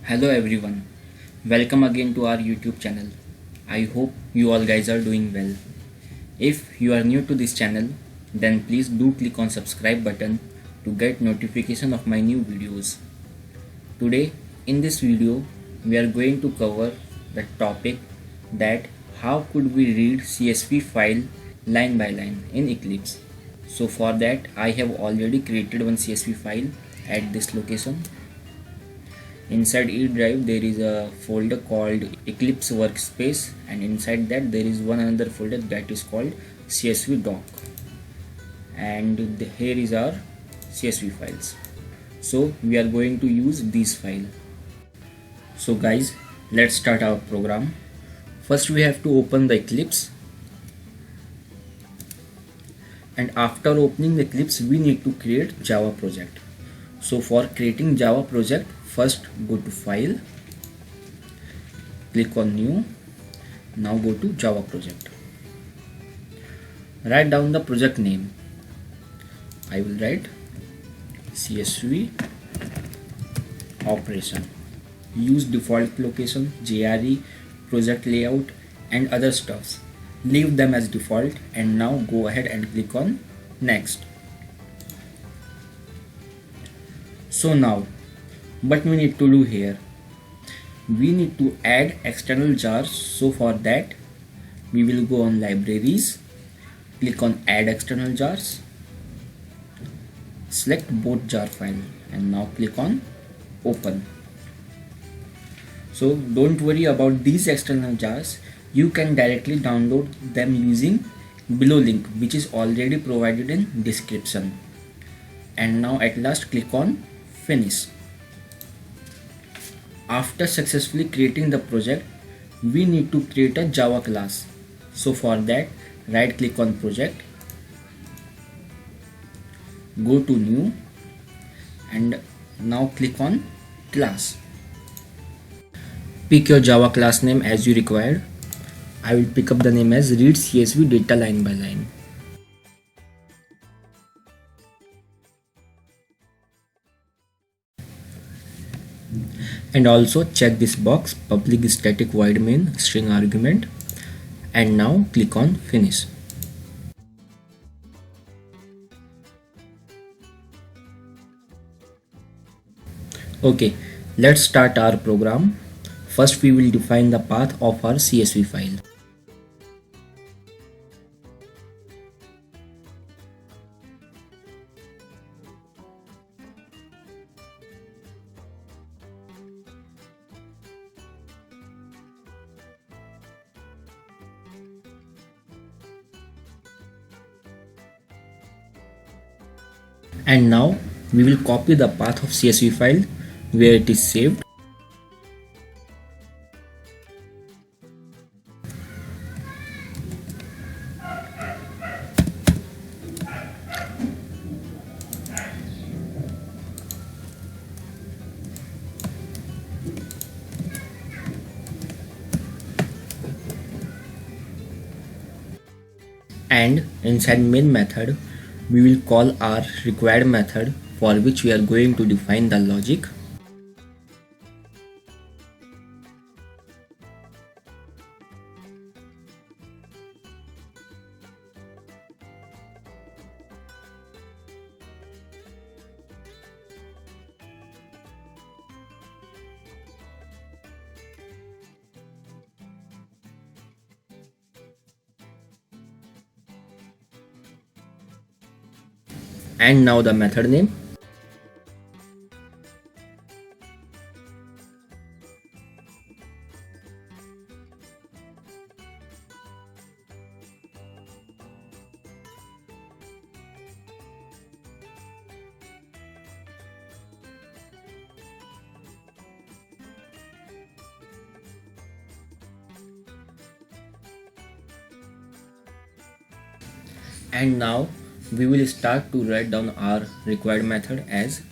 Hello everyone, welcome again to our YouTube channel. I hope you all guys are doing well. If you are new to this channel, then please do click on subscribe button to get notification of my new videos. Today in this video we are going to cover the topic that how could we read CSV file line by line in Eclipse. So for that I have already created one CSV file at this location. Inside E drive there is a folder called Eclipse Workspace, and inside that there is one another folder that is called CSV doc, and here is our CSV files. So we are going to use this file. So guys, let's start our program. First we have to open the Eclipse, and after opening the Eclipse we need to create Java project. So for creating Java project, first go to file, click on new, now go to Java project. Write down the project name. I will write CSV operation. Use default location, JRE, project layout and other stuffs. Leave them as default, and now go ahead and click on next. So now what we need to do here, we need to add external jars. So for that we will go on libraries, click on add external jars, select both jar file, and now click on open. So don't worry about these external jars, you can directly download them using below link which is already provided in description. And now at last click on finish. After successfully creating the project, we need to create a Java class. So for that, right click on project, go to new, and now click on class. Pick your Java class name as you required. I will pick up the name as read CSV data line by line. And also check this box, public static void main string argument, and now click on finish. Okay, let's start our program. First we will define the path of our CSV file. And now we will copy the path of CSV file where it is saved. And inside main method we will call our required method, for which we are going to define the logic. And now the method name. And now we will start to write down our required method as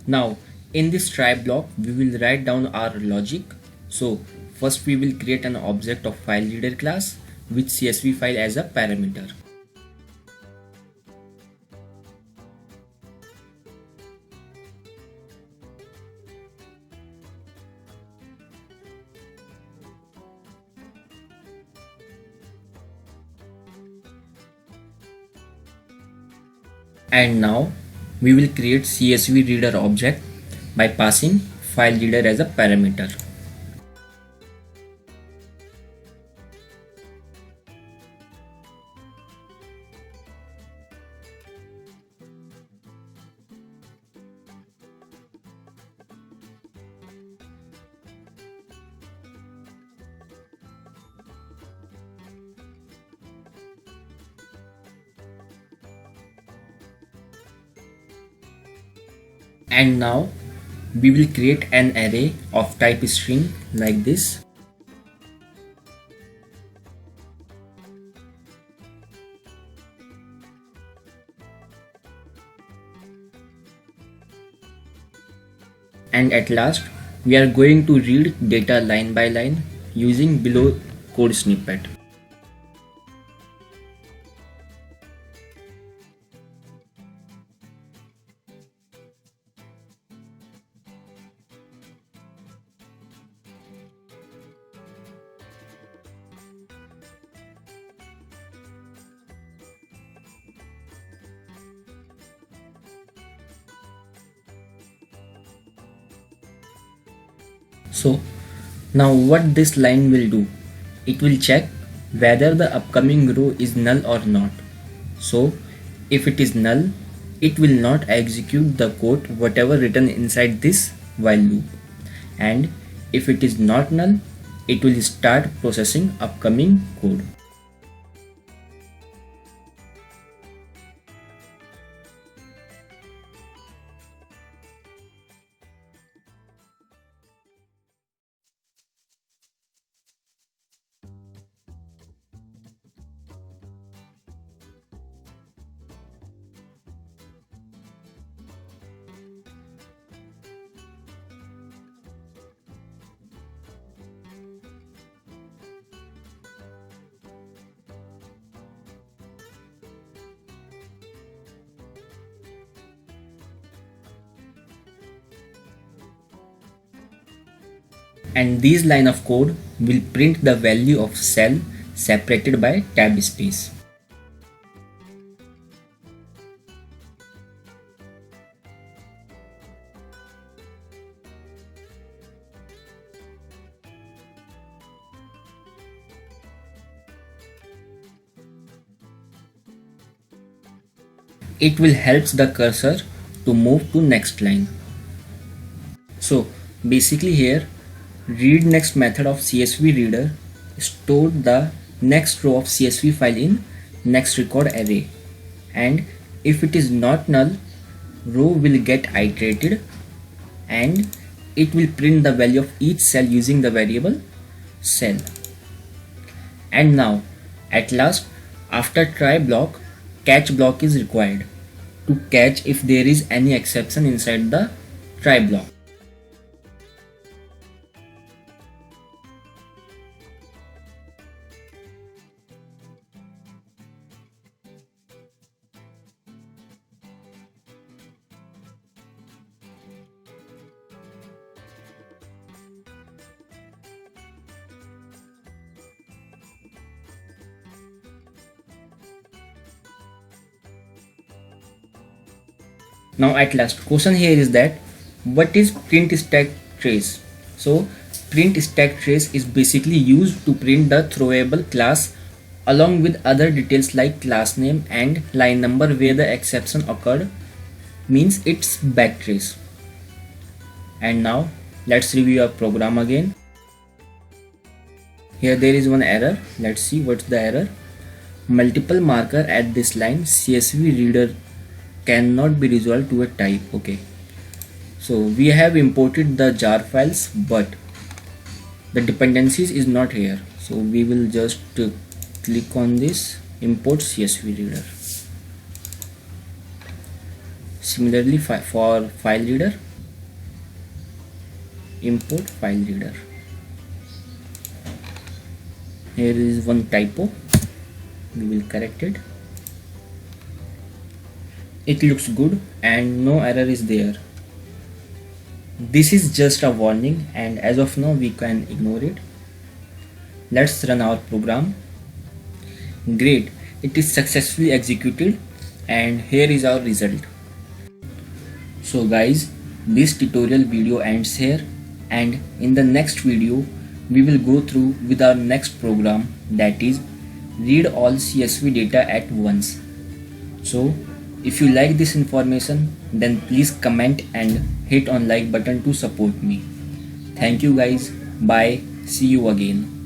Now in this try block we will write down our logic. So first we will create an object of FileReader class with CSV file as a parameter. And now we will create CSV reader object by passing FileReader as a parameter. And now we will create an array of type string like this. And at last we are going to read data line by line using below code snippet. So now what this line will do, it will check whether the upcoming row is null or not. So if it is null, it will not execute the code whatever written inside this while loop. And if it is not null, it will start processing upcoming code. And this line of code will print the value of cell separated by tab space. It will help the cursor to move to next line. So basically here read next method of CSV reader stored the next row of CSV file in next record array, and if it is not null, row will get iterated and it will print the value of each cell using the variable cell. And now at last, after try block, catch block is required to catch if there is any exception inside the try block. Now at last, question here is that what is print stack trace? So print stack trace is basically used to print the throwable class along with other details like class name and line number where the exception occurred, means it's backtrace. And now let's review our program again. Here there is one error. Let's see what's the error. Multiple marker at this line CSV reader cannot be resolved to a type. Okay, so we have imported the jar files but the dependencies is not here, so we will just click on this import CSV reader. Similarly for file reader import file reader. Here is one typo, we will correct it. It looks good and no error is there. This is just a warning and as of now we can ignore it. Let's run our program. Great, it is successfully executed and here is our result. So guys, this tutorial video ends here, and in the next video we will go through with our next program, that is read all CSV data at once. So if you like this information, then please comment and hit on like button to support me. Thank you guys. Bye. See you again.